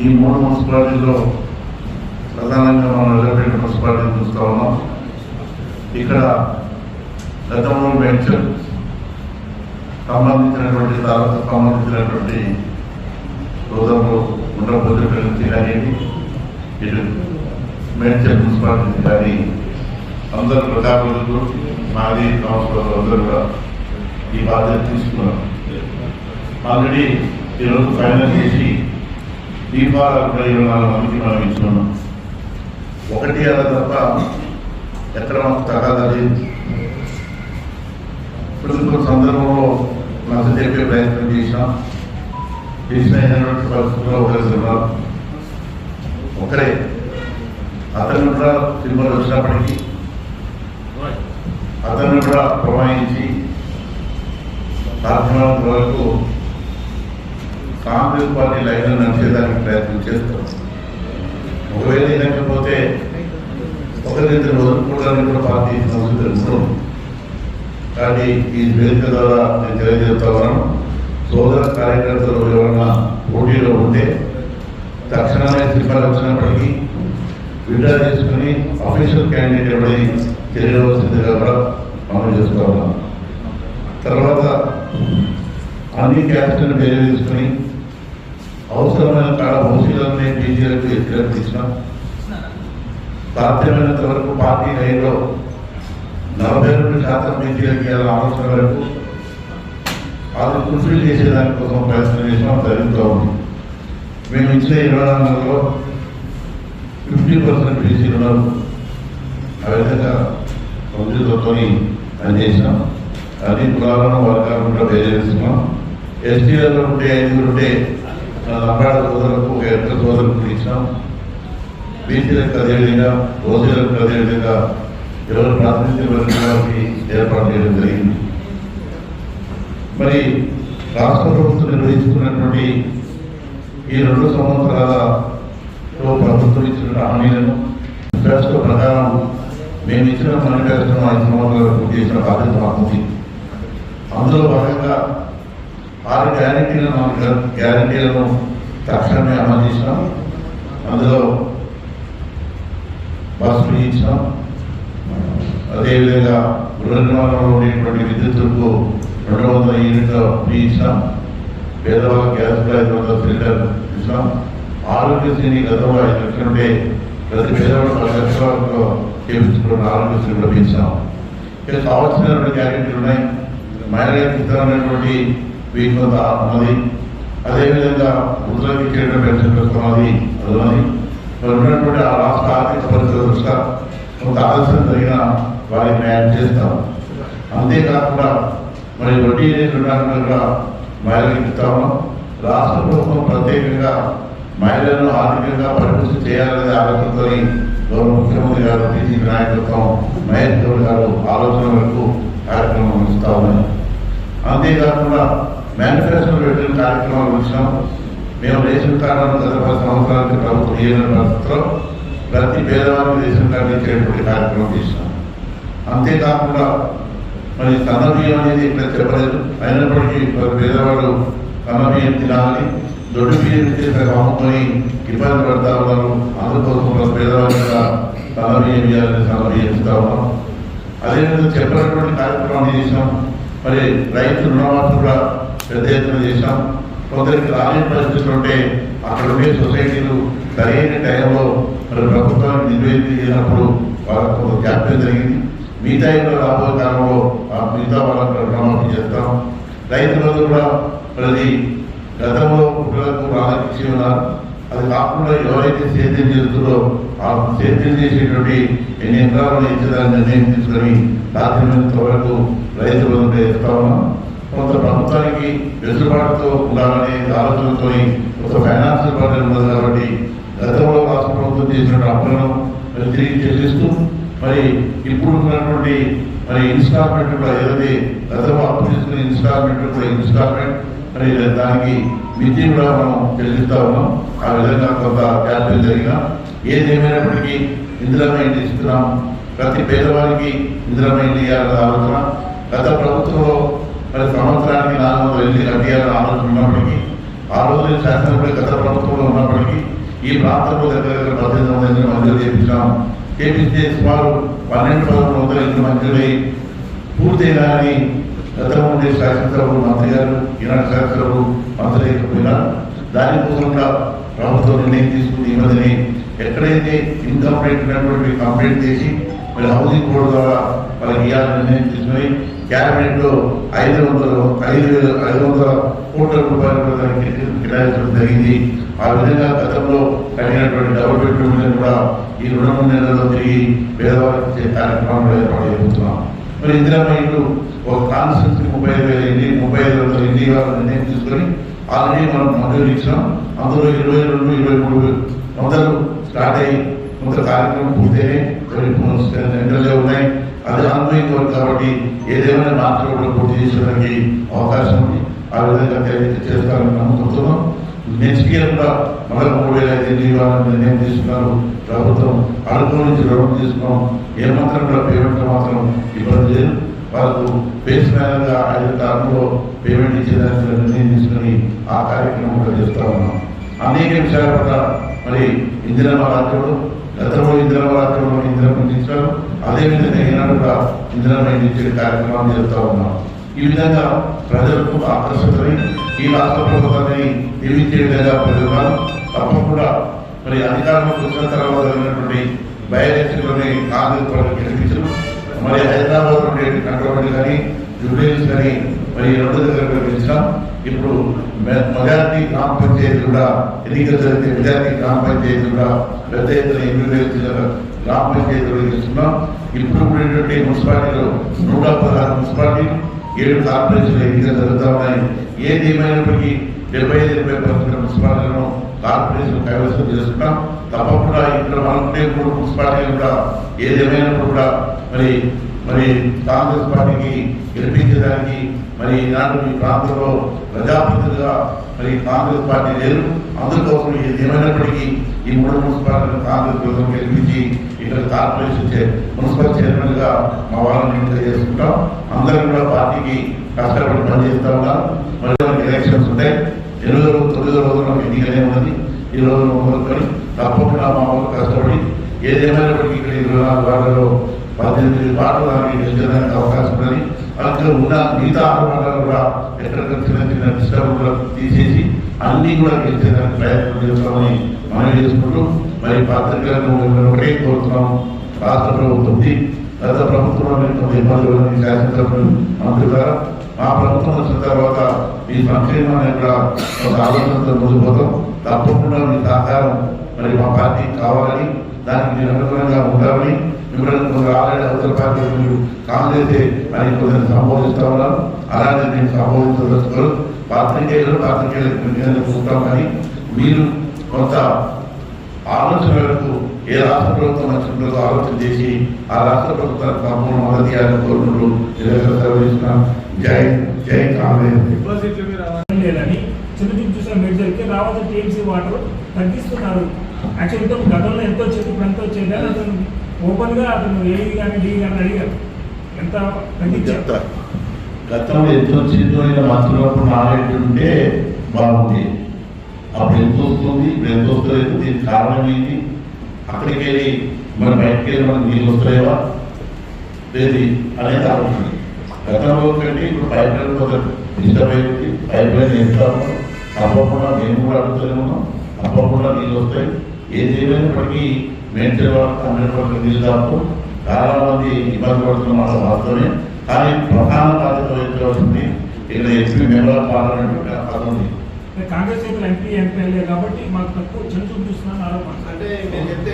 ఈ 3 మున్సిపాలిటీలో ప్రధానంగా మనం ఎలివేటెడ్ మున్సిపాలిటీ చూస్తూ ఉన్నాం. ఇక్కడ గతంలో వెంచర్ సంబంధించినటువంటి సోదరులు ఉండబోతుల నుంచి కానీ ఇటు మేడ్చల్ మున్సిపాలిటీ కానీ అందరూ ప్రజాప్రతినిధులు మాజీ సంవత్సరాలు అందరూ కూడా ఈ బాధ్యత తీసుకున్నారు. ఆల్రెడీ ఈరోజు ఫైనల్ చేసి దీపాలు 24 మందికి మనం ఇస్తున్నాం. ఒకటి అలా తప్ప ఎక్కడ మనకు తగాదా లేదు. ఇప్పుడు సందర్భంలో నాకు చెప్పే ప్రయత్నం చేసినటువంటి పరిస్థితుల్లో ఒకరే అతను కూడా తిరుమల వచ్చినప్పటికీ అతన్ని కూడా ప్రమాణించి సాధ్యమైనంత వరకు కాంగ్రెస్ పార్టీ లైన్లో నడిచేదానికి ప్రయత్నం చేస్తాం. ఒకవేళ లేకపోతే ఒకరిద్దరు వదులుకోవడానికి కూడా పార్టీ సంస్కృతి ఉంటుంది. కానీ ఈ వేదిక ద్వారా నేను తెలియజేస్తా ఉన్నాను, సోదర కార్యకర్తలు ఎవరైనా పోటీలో ఉంటే తక్షణమే సిఫారసు వచ్చినప్పటికీ విడ్డా చేసుకుని అఫీషియల్ క్యాండిడేట్ ఎవరి తెలియవలసిందిగా కూడా మనం చేస్తూ ఉన్నాం. తర్వాత అన్ని క్యాస్ట్లను వేరే తీసుకుని అవసరమైన కాడ ఓసీలనే బీజేపీలకు ఎత్తులకు ఇచ్చినాం. సాధ్యమైనంత వరకు పార్టీ లైన్లో 42% బీజేపీకి ఆలోచన వరకు అది ఫుల్ఫిల్ చేసేదానికోసం ప్రయత్నం చేసినాం. జరుగుతూ ఉంది. మేము ఇచ్చే 24లో 50% బీసీలు ఉన్నారు. ఆ విధంగా సంతృప్తితో పనిచేసినాం. అన్ని కులాలను వర్గాలను కూడా వేరే చేస్తున్నాం. ఎస్టీలలో ఉంటే 5 ఉంటే లంబాడ సోదరులకు ఒక ఎక్క సోదరులకు ఇచ్చినాం. బీసీలకు అదేవిధంగా ఓసీలకు అదేవిధంగా ఎవరు ప్రాతినిధ్యం వారికి ఏర్పాటు చేయడం జరిగింది. మరి రాష్ట్ర ప్రభుత్వం నిర్వహించుకున్నటువంటి ఈ 2 సంవత్సరాలలో ప్రభుత్వం ఇచ్చిన హామీలను మేనిఫెస్టో ప్రకారం మేము ఇచ్చిన మేనిఫెస్టోను 5 సంవత్సరాలు పూర్తి చేసిన బాధ్యత మాకుంది. అందులో భాగంగా 6 గ్యారంటీలను 4 గ్యారంటీలను తక్షణమే అమలు చేసినాం. అందులో బస్ ఫ్రీ ఇచ్చినాం. అదేవిధంగా గృహ నిర్మాణంలో ఉండేటువంటి విద్యుత్తులకు 200 యూనిట్ల ఫ్రీ ఇచ్చినాం. పేదవాళ్ళ గ్యాస్ 500 సిలిండర్ ఇచ్చినాం. ఆరోగ్యశ్రీని గతంలో 5 లక్షలు ఉంటే ప్రతి పేదవాళ్ళు 10 లక్షల వరకు చేపించుకున్న ఆరోగ్యశ్రీ కూడా పెంచాం. ఇక కావాల్సినటువంటి గ్యారెంటీలు ఉన్నాయి. మహిళలకు ఇతరమైనటువంటి వీటి కొంత ఉన్నది. అదేవిధంగా వృద్ధులకు ఇచ్చేటువంటి పెన్షన్ పెట్టుకున్నది అది ఉన్నది. మరి ఉన్నటువంటి ఆ రాష్ట్ర ఆర్థిక పరిస్థితుల దృష్ట్యా కొంత ఆలస్యం జరిగిన వారికి న్యాయం చేస్తాం. అంతేకాకుండా మరి వడ్డీ రుణాలను కూడా మహిళలకు ఇస్తాము. రాష్ట్ర ప్రభుత్వం ప్రత్యేకంగా మహిళలను ఆర్థికంగా పరిపుష్టి చేయాలనే ఆలోచనతో గౌరవ ముఖ్యమంత్రి గారు టీసీపీ నాయకత్వం మహేష్ గౌడ్ గారు ఆలోచన వరకు కార్యక్రమం ఇస్తా ఉన్నాయి. అంతేకాకుండా మేనిఫెస్టో పెట్టిన కార్యక్రమాలు ఇచ్చినాం. మేము రేషన్ కార్డులను గత 10 సంవత్సరాలకి ప్రభుత్వం ఏదైనా పరిస్థితిలో ప్రతి పేదవారికి రేషన్ కార్డు ఇచ్చేటువంటి కార్యక్రమం చేసినాం. అంతేకాకుండా మరి సన్నబియ్యం అనేది ఇక్కడ చెప్పలేదు. అయినప్పటికీ పేదవాడు సన్నబియ్యం తినాలని దొడ్డు బియ్యం చేసిన అమ్ముకొని ఇబ్బంది పడతా ఉన్నారు. అందుకోసం పేదవాళ్ళ సన్నబియ్యం ఇవ్వాలని సన్నబియ్యం ఇస్తా ఉన్నాం. అదేవిధంగా చెప్పినటువంటి కార్యక్రమాన్ని చేసినాం. మరి రైతు రుణమాఫీ కూడా పెద్ద ఎత్తున చేసినాం. కొందరికి రాలేని పరిస్థితులు ఉంటే అక్కడ ఉండే సొసైటీలు సరైన టైంలో మరి ప్రభుత్వానికి నివేదించినప్పుడు వాళ్ళకు కొంత జాప్యం జరిగింది. మిగతా రాబోయే కాలంలో ఆ మిగతా వాళ్ళకు రుణమాఫీ చేస్తాం. రైతులకు కూడా ప్రతి గతంలో పిల్లలకు రాలకిచ్చి ఉన్నారు. అది కాకుండా ఎవరైతే సేద్యం చేస్తుందో ఆ సేద్యం చేసేటువంటి ఎన్ని ఎకరాలను ఇచ్చేదాన్ని నిర్ణయం తీసుకొని సాధ్యమైనంత వరకు రైతులకు ఇస్తా ఉన్నాం. కొంత ప్రభుత్వానికి వెసులుబాటుతో ఉండాలనే ఆలోచనతో కొంత ఫైనాన్షియల్ బడ్జెట్ ఉన్నది. కాబట్టి గతంలో రాష్ట్ర ప్రభుత్వం చేసిన అప్పులను తిరిగి చెల్లిస్తూ మరి ఇప్పుడు ఉన్నటువంటి మరి ఇన్స్టాల్మెంట్ కూడా ఏదైతే గతంలో అప్పు చేసుకునే ఇన్స్టాల్మెంట్ కూడా ఇన్స్టాల్మెంట్ మరి దానికి మితి కూడా మనం చెల్లిస్తా ఉన్నాం. ఆ విధంగా కొంత క్యాన్సిల్ జరిగినా ఏదేమైనప్పటికీ ఇందిరమ్మ ఇంటి ఇస్తున్నాం. ప్రతి పేదవారికి ఇందిరమ్మ ఇంటి ఇవ్వాలనే ఆలోచన గత ప్రభుత్వంలో మరి సంవత్సరానికి 400 ఇల్లు కట్టియాలని ఆలోచన ఉన్నప్పటికీ ఆ రోజు శాసనసభ గత ప్రభుత్వంలో ఉన్నప్పటికీ ఈ ప్రాంతంలో దగ్గర 1800 మంజూరు చేయించాం. చేపిస్తే సుమారు 1200 ఇల్లు మంజూరై పూర్తిగా గతంలో ఉండే శాసనసభలు మంత్రి గారు ఈనాడు శాసనసభలు మంత్రి లేకపోయినా దానికోసం కూడా ప్రభుత్వం నిర్ణయం తీసుకుని ఈ మధ్యనే ఎక్కడైతే ఇన్కంప్లీట్ ఉన్నటువంటి కంప్లీట్ చేసి మరి హౌసింగ్ బోర్డు ద్వారా వాళ్ళకి ఇవ్వాలని నిర్ణయం తీసుకుని క్యాబినెట్ లో 500 కోట్ల రూపాయలు దానికి కేటాయించడం జరిగింది. ఆ విధంగా గతంలో కట్టినటువంటి డబుల్ బెడ్రూమ్ కూడా ఈ 2-3 నెలల్లో తిరిగి పేదవారికి ఇచ్చే కార్యక్రమాలు ఏర్పాటు చేయబోతున్నాం. మరి ఇందిరమ్మ ఇల్లు ఒక కాన్స్టిట్యూన్సీ 35,000 ఇంటి వాళ్ళ నిర్ణయం తీసుకొని ఆల్రెడీ మనం మంజూరు ఇచ్చినాం. అందులో 22-23 మొదలు స్టార్ట్ అయ్యి కొంత కార్యక్రమం పూర్తయినాయి, సెంటర్లే ఉన్నాయి. అది ఆన్లైన్ వర్క్ కాబట్టి ఏదేమైనా మార్పులు కూడా పూర్తి చేసేదానికి అవకాశం ఉంది. ఆ విధంగా చేస్తారని నమ్ముతున్నాం. నెక్స్ట్ ఇయర్ కూడా మళ్ళీ 3,500 ఇవ్వాలని నిర్ణయం తీసుకున్నారు ప్రభుత్వం. అడుగు నుంచి రుణం తీసుకున్నాం. ఏమాత్రం కూడా పేమెంట్ మాత్రం ఇబ్బంది లేదు. వాళ్ళకు బేస్ మేనర్గా 5 కాలంలో పేమెంట్ ఇచ్చేదానికి నిర్ణయం తీసుకుని ఆ కార్యక్రమం కూడా చేస్తూ ఉన్నాం. అనేక విషయాల పట్ల మరి ఇందిరమ్మ రాజ్యంలో గతంలో ఇందిరమ్మ రాజ్యంలో ఇందిరమ్మ ఇచ్చారు. అదేవిధంగా ఈనాడు కూడా ఇందిరమ్మ ఇచ్చే కార్యక్రమాలు చేస్తూ ఉన్నాం. ఈ విధంగా ప్రజలకు ఆకర్షితులై ఈ రాష్ట్ర ప్రభుత్వాన్ని నిర్మించే విధంగా ప్రజలు తప్పకుండా మరి అధికారంలోకి వచ్చిన తర్వాత జరిగినటువంటి బయలుదేరిలోని కాంగ్రెస్ పార్టీ గెలిపించరు. మరి హైదరాబాద్ నుండి కంట్రోల్ కానీ జూబ్లీహిల్స్ కానీ మరి 2 దగ్గర గెలిచినాం. ఇప్పుడు మెజార్టీ గ్రామ పంచాయతీ కూడా ఎన్నికలు జరిగితే మెజార్టీ గ్రామ పంచాయతీ కూడా పెద్ద ఎత్తున 8,000 గ్రామ పంచాయతీలు గెలుస్తున్నాం. ఇప్పుడు ఉండేటువంటి మున్సిపాలిటీలో 116 మున్సిపాలిటీలు 7 కార్పొరేషన్లు ఎన్నికలు జరుగుతూ ఉన్నాయి. ఏది ఏమైనప్పటికీ 75-80% మున్సిపాలిటీలను కార్పొరేషన్ కైవసం చేస్తున్నాం. తప్పకుండా ఇక్కడ మనం 3 మున్సిపాలిటీలు కూడా ఏదేమైనప్పుడు కూడా మరి కాంగ్రెస్ పార్టీకి గెలిపించడానికి మరి ఈనాడు ఈ ప్రాంతంలో ప్రజాప్రతినిధిగా మరి కాంగ్రెస్ పార్టీ లేదు. అందుకోసం ఏమైనప్పటికీ ఈ 3 మున్సిపాలిటీలను కాంగ్రెస్ కోసం గెలిపించి ఇక్కడ కార్పొరేషన్ మున్సిపల్ చైర్మన్ గా మా వాళ్ళని ఎన్నిక చేసుకుంటాం. అందరూ కూడా పార్టీకి కష్టపడి పనిచేస్తా ఉన్నారు. మరి ఎలక్షన్స్ ఉంటాయి. 8-9 రోజుల్లో ఎన్నికలే ఉన్నది. ఈ రోజు మొదలుకొని తప్పకుండా మా వాళ్ళు కష్టపడి ఏదేమైనప్పటికీ ఇక్కడ 24 వార్డులలో 18 వార్డులు గెలిచేదానికి అవకాశం ఉన్నది. అందులో ఉన్న మిగతా 6 వార్డులు కూడా ఎక్కడికక్కడ చిన్న డిస్టర్బ్ తీసేసి అన్ని కూడా గెలిచేదానికి ప్రయత్నం చేస్తామని మనం చేసుకుంటూ మరి పత్రికలను ఒకటే కోరుతున్నాం. రాష్ట్ర ప్రభుత్వం గత ప్రభుత్వంలో కొంత ఇబ్బందులు శాసనసభ్యులు మంత్రి ద్వారా మా ప్రభుత్వం వచ్చిన తర్వాత మీ సంక్షేమాన్ని కూడా ఒక ఆలోచనతో ముందు పోతాం. తప్పకుండా మీ సహకారం మరి మా పార్టీ కావాలని దానికి మీరు అనుగుణంగా ఉంటారని మిమ్మల్ని కొందరు ఆల్రెడీ అవతల పార్టీ మీరు కాంగ్రెస్ అని కొందరు సంబోధిస్తూ ఉన్నారు. అలాగే నేను సంబోధించదలుచుకోరు. పాత్రికేయులకు చూస్తాం. కానీ మీరు కొంత ఆలోచన వరకు ఏ రాష్ట్ర ప్రభుత్వం వచ్చినట్టు ఆలోచన చేసి ఆ రాష్ట్ర ప్రభుత్వానికి సంపూర్ణ మద్దతు ఇవ్వాలని కోరుకుంటూ జై జై కాంగ్రెస్. లేదని చూసిన మెజర్కి రావాల్సిన టీఎంసీ వాటర్ తగ్గిస్తున్నారు. యాక్చువల్గా గతంలో ఎంత వచ్చేది ఇప్పుడు ఎంత వచ్చేది అని అతను ఓపెన్ గా అతను ఏది కానీ డి కానీ అడిగారు. ఎంత తగ్గించారు? గతంలో ఎంత వచ్చిందో మంత్రులకు నాలెడ్జ్ ఉంటే బాగుంది. అప్పుడు ఎంత వస్తుంది, ఇప్పుడు ఎంత వస్తలేదు, దీనికి కారణం ఏంటి? అక్కడికి వెళ్ళి మరి బయటకు వెళ్ళి మనకు నీళ్ళు వస్తాయేవా లేదు అనేది ఆలోచన. గతంలో కంటే ఇప్పుడు పైప్ లైన్ కొంత డిస్టర్బ్ అయింది. పైప్ లైన్ వేస్తాము. తప్పకుండా మేము కూడా అడుగుతూనే తప్పకుండా నీళ్ళు వస్తాయి. ఏది ఏమైనప్పటికీ మెయింటైన్ వాళ్ళకి 100% నీళ్ళు కాదు. చాలా మంది ఇబ్బంది పడుతున్న మాట వాస్తవమే. కానీ ప్రధాన బాధ్యత వహించవలసింది ఇక్కడ ఎంపీ మెంబర్ ఆఫ్ పార్లమెంట్ పదవి. కాంగ్రెస్ ఎంపీ ఎంపీఎల్ఏ కాబట్టి మాకు తక్కువ చిన్న చూపు చూస్తున్నాను ఆరోపణ. అంటే నేను చెప్తే